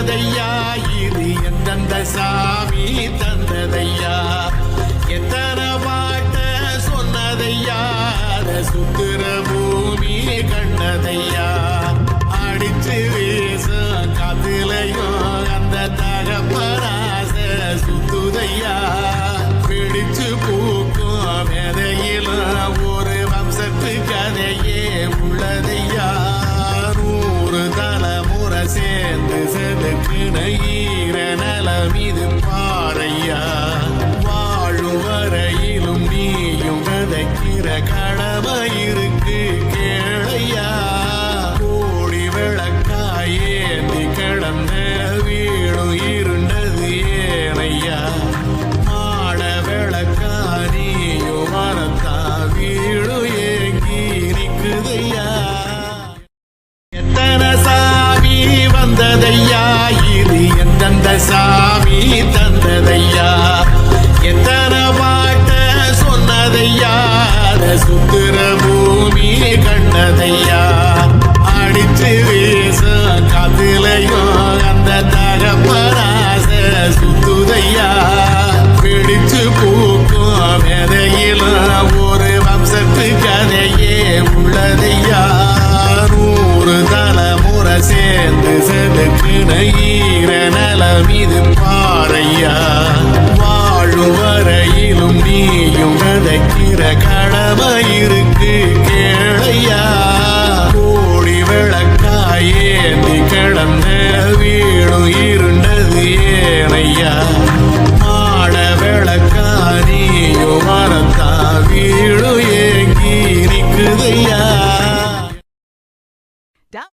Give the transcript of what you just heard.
வந்ததையா இது எந்தெந்த சாமி தந்ததையா எத்தனை பாட்ட சொன்னதையா சுத்துற பூமி கண்டதையா அடிச்சு வீசும் காத்துலையும் அந்த தகப்பராச சுத்துதையா பிடிச்சு பூக்கும் மேதையிலும் ஒரு வம்சத்து கதையே உள்ளதையா நூறு தலைமுறை சேர்ந்து செதுக்குன ஈர நலம் இது பாறையா வாழும் வரையிலும் நீயும் விதைக்கிற கடமை இருக்கு கேளையா கோடி விளக்காயேந்தி கிடந்த வீடு இருண்டது ஏனையா மாட விளக்கா நீயும் வரத்தா வீடு ஏங்கி நிற்குதையா எத்தனை சாமி வந்ததையா இது எந்தெந்த சாமி தந்ததையா எத்தனை பாட்ட சொன்னதையா சுத்துற பூமி கண்டதையா அடிச்சு வீசும் காத்துலையும் அந்த தகப்பராச சுத்துதையா பிடிச்சு பூக்கும் மேதையிலும் ஒரு வம்சத்து கதையே உள்ளதையா நூறு தலைமுறை சேர்ந்து செதுக்குன ஈர நலம் இது பாறையா வாழும் வரையிலும் நீயும் விதைக்கிற கடமை இருக்கு